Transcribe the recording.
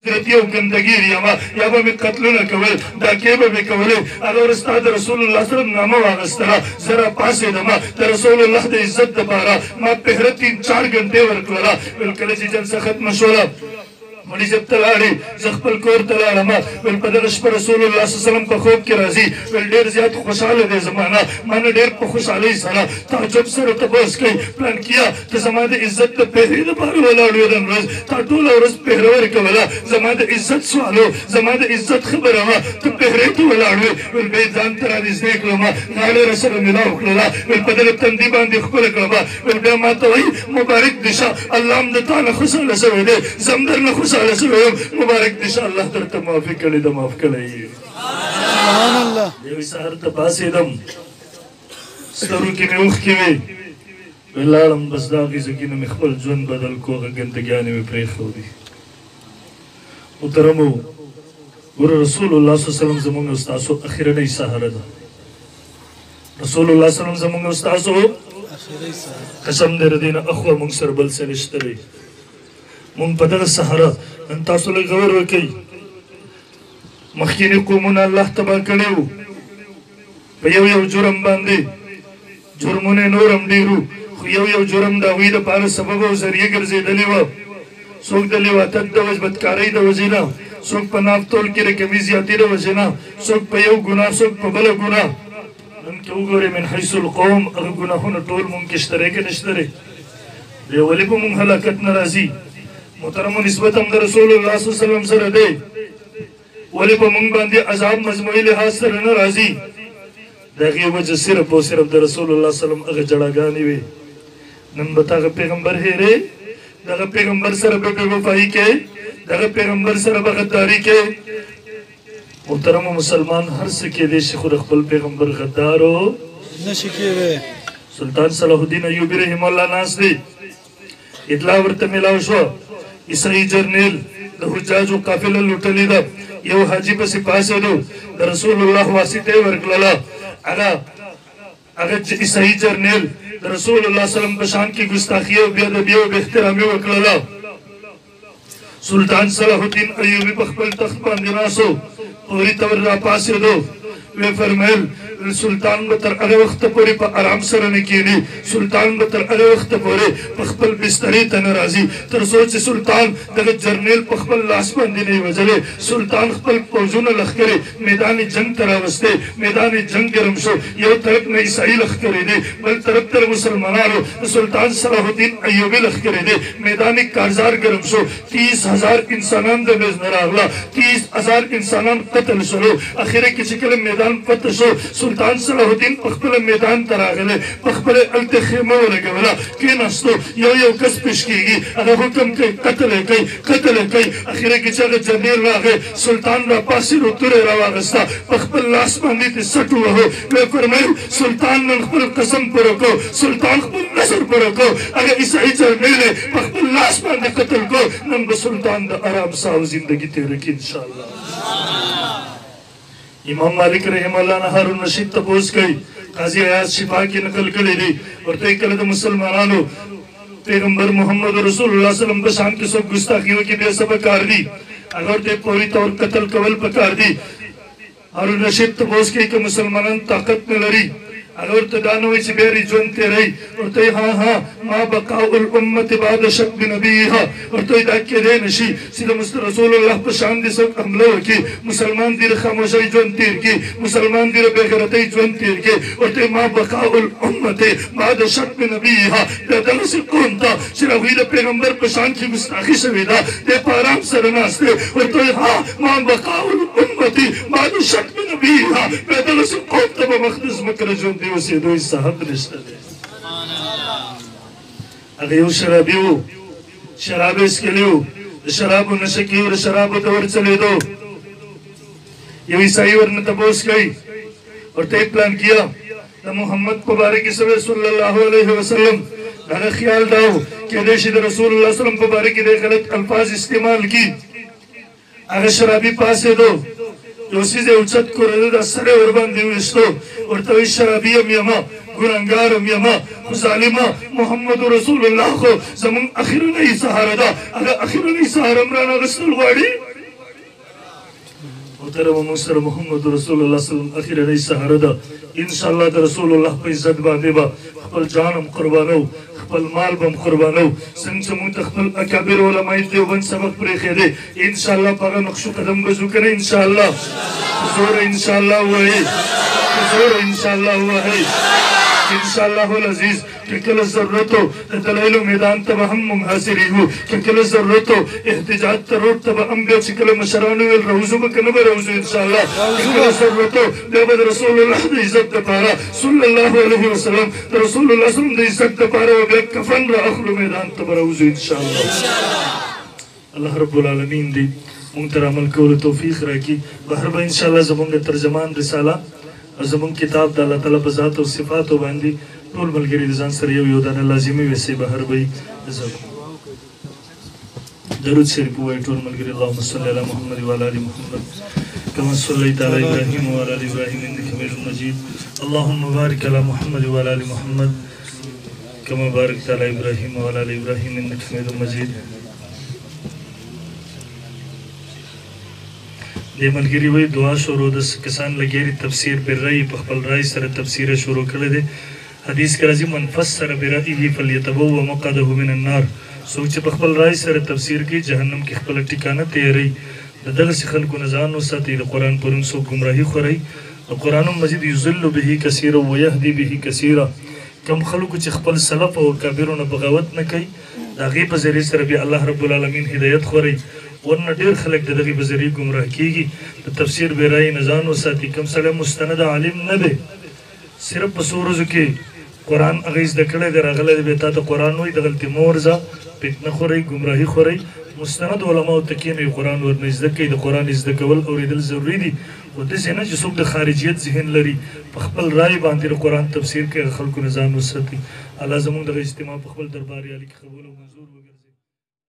او ګندګیر یما یا به مې قتلونه کول ډاکې به مې کولې هغه ورځ ستا د رسول الله صلی الله علیه وسلم نامه واخیستله زه راپاڅېدمه د رسول الله د عزت دپاره ما پهره 3-4 ګنټې ورکړله ویل کله چې جلسه ختمه شوله مولي صاحب ته لاړې زه خپل کور ته لاړمه ویل په دغه شپه رسول الله صلی الله علیه وسلم په خوب کې راځي ویل ډېر زیات خوشحاله دی زما نه ما نه ډېر په خوشحالۍ سره تعجب سره تپوس کوي پلانکیا ته زما د عزت د پهرې دپاره ولاړ وې نن ورځ تا ټوله ورځ پهره ورکوله زما د عزت سوالو زما د عزت خبره وه ته پهرې ته ولاړ وې ویل بیا ځان ته را نږدې کړمه غاړه راسره میلاو کړله ویل په دغه تندي باندې ښکله کړمه ویل بیا ما ته وایي مبارک دې شه الله هم د تا نه خوشحاله شوی دی زه هم در نه خوشحاله شوی یم مبارک دې شه الله درته معافي کړې ده معاف کړی یې یوې سهار ته پاڅېدم سترګو کې مې اوښکې وې ویل لاړم بس دا غېزه کې نه مې خپل ژوند بدل کړو هغه ګندګیانې مې پرېښودې محترمو ګوره رسول الله صلی الله علیه وسلم زموږ او ستاسو اخرنۍ سهاره ده رسول الله صلی الله علیه وسلم زموږ او ستاسو قسم دی د دې نه اخوا موږ سره بل څه نشته دی موږ په دغه سهاره نن تاسو لږ غور وکئ مخکیني قومونه الله تباه کړي وو په یو یو جرم باندې جرمونه نور هم ډېرو خو یو یو جرم د هغوی دپاره سبب او ذریعه ګرځېدلې وه څوک د لواطت د بدکارۍ د وجې نه څوک په نافتول کې د کمي زیاتي د وجې نه څوک په یو ګناه څوک په بله ګناه نن که وګورې من حیث القوم هغه ګناهونه ټول مونږ کې شته دی که نشته دی دی ولې په مونږ هلاکت نه راځي محترمو نسبت هم د رسول الله صلی الله علیه وسلم سره دی ولې په مونږ باندې عذاب مجموعي لحاظ سره نه راځي د هغې وجه صرف او صرف د رسول الله صلی الله علیه وسلم هغه جړاګانې وې نن به ته هغه پیغمبر هېرې دغه پیغمبر سره به بې وفایي کوې دغه پیغمبر سره به غداري کوې محترمو مسلمان هر څه کېدی شي خو د خپل پیغمبر غدارو نشي کېدی سلطان صلاح الدین ایوبي رحمه الله ناست دی اطلاع ورته میلاو شوه عیسائی جرنیل د حجاجو قافله لوټلې ده یو حاجي پسې پاڅېدو د رسول الله واسطه یې ورکړله هغه عیسائی جرنیل د رسول الله صلی الله علیه وسلم په شان کې ګستاخي او بېادبي او بېاحترامي وکړله سلطان صلاح الدین ایوبي په خپل تخت باندې ناست و پورې ته ور راپاڅېدو ویې فرمیل سلطان به تر هغه وخته پورې په ارام سره نه کښېني سلطان به تر هغه وخته پورې په خپل بسترې ته نه راځي تر څو چې سلطان دغه جرنیل په خپل لاس باندې نه یې وژلی سلطان خپل پوځونه لښکرې میدان جنګ ته راوستې میدان جنګ ګرم شو یو طرف نه عیسایي لښکرې دی بل طرف ته مسلمانانو د سلطان صلاح الدین ایوبي لښکرې دی میدان کارزار ګرم شو 30,000 انسانان د منځ نه راغله 30,000 انسانان قتل شولو اخره کې چې کله میدان فتح شو سلطان صلاح الدین په خپله میدان ته راغلی په خپله هلته خیمه ولګوله کېناستو یو کس پیش کېږي هغه حکم کوي قتل یې کوي اخره کې چې هغه جرنیل راغی سلطان راپاڅېد توره یې راواغسته په خپل لاس باندې یې سټ ووهو ویې فرمیل سلطان نن خپل قسم پوره کړو سلطان خپل نظر پوره کړو هغه عیسایي جرنیل یې په خپل لاس باندې قتل کړو نن به سلطان د ارام ساه زندګي تېره کړي انشاءالله امام مالک رحمه الله نه هارون رشید تپوس کوي قاضي عیاض شفا کې نقل کړی دی ورته کله د مسلمانانو پیغمبر محمد رسول الله صلی الله علیه وسلم په شان کې څوک ګستاخي وکړي بیا څه پکار دي هغه ورته فوري طور قتل کول پکار دي هارون رشید تپوس کوي که مسلمانان طاقت نه لري هغه ورته دا نه وایي چې بیا یې ژوند تېروي ورته وایي ها ما بقاء الامة بعد شق نبیها ورته وایي دا کېدی نه شي چې د رسول الله په شان دې څوک حمله وکړي مسلمان دې د خاموشۍ ژوند تېر کړي مسلمان دې د بېغیرتۍ ژوند تېر کړي ورته وایي ما بقاء الامة بعد شق نبیها بیا دغسې قوم ته چې د هغوی د پیغمبر په شان کې ګستاخي شوې ده دی په ارام سره ناست دی ورته وایي ها ما بقاء الامة بعد شق نبیها بیا دغسې قوم ته به مخ د ځمکه نه ژوند اوسېدو هېڅ حق نشته دی هغه یو شرابي و شراب یې څښلي و د شرابو نشه کې و د شرابو ته ورڅلېدو یو عیسایي ورنه تپوس کوي ورته یې پلان کیا د محمد په باره کې صلی الله علیه وسلم د هغه خیال دا و کېدی شي د رسول الله صلی الله علیه وسلم په باره کې د غلط الفاظ استعمال کړي هغه شرابي پاڅېدو یو څیز یې اوچت کړی دا سر یې ورباندې وویشتو ورته وایي شرابي یم یمه ګناهګارم یمه خو ظالمه محمد رسول الله خو زموږ اخرنۍ سهاره ده هغه اخرنۍ سهاره م رانه اخیستل غواړي محترم مصر محمد رسول الله صلی الله علیه و سهره ده ان شاء الله د رسول الله په عزت باندې با خپل جانم قربانو خپل مال بم قربانو څنګه چې موږ خپل اکابر علماء دیوبند سبق پرې خېده ان شاء الله په نقش قدم بزو کنه ان شاء الله زور ان شاء الله وای زور ان شاء الله وای ان شاء الله العزيز كل ضرورتو دلائل میدان تب هم منحصری ہو كل ضرورتو احتجاج ترور تب هم بیا كل مشرانو الروزو بکنه بروزو ان شاء الله كل ضرورتو بیا رسول الله د عزت دپاره صلی الله علیه وسلم رسول الله صلی الله علیه عزت دپاره بیا کفن را اخلو میدان تب روزو ان شاء الله الله رب العالمین دی مونږ ته عمل کولو توفیق راکړي بهر به ان شاء الله زمونږ ترجمان رساله زمون کتاب د الله تعالی په ذات او صفاتو باندې ټول ملګری د ځان سره یو دانه لازمي وسه بهر وي درود شریف وای ټول ملګری اللهم صل علی محمد و علی محمد كما صليت على ابراهيم وعلى ال ابراهيم انك حميد مجيد اللهم بارك على محمد وعلى ال محمد كما باركت على ابراهيم وعلى ال ابراهيم انك حميد مجيد د ملګری وای دعا شروع د کسان لګیری تفسیر پر رای په خپل رای سره تفسیر شروع کړل دي حدیث کې راځي من فسر برایه فلیتبوأ مقعده من النار سوچ په خپل رای سره تفسیر کې جهنم کې خپل ټکانه تیری دغه خلکو نه ځان وساتي د قران پرون سو گمراهي خوري القران مجید یذل به کثیر و یهدی به کثیر کم خلکو چې خپل سلف او کبیرونه بغاوت نه کوي دغه په ذریعہ سره به الله رب العالمین هدایت خوري ورنه ډیر خلک دغه په ذریعہ گمراه کیږي د تفسیر به رای نه ځان وساتي کم سره مستند عالم نه دی صرف په سورزو کې قرآن اغیز دکړه د راغله به تا ته قرآن وای د غلطی مورزه فتنه خوري گمراهي خوري مستند علماء تکینه قرآن ورنه زده کوي د قرآن زده کول اوریدل ضروری دي او د سینه چې څوک د خارجیت ذهن لري په خپل رائے باندې د قرآن تفسیر کې خلکو نظام وساتي الله زموږ د اجتماع په خپل دربار علی کې قبول او منظور وګرځي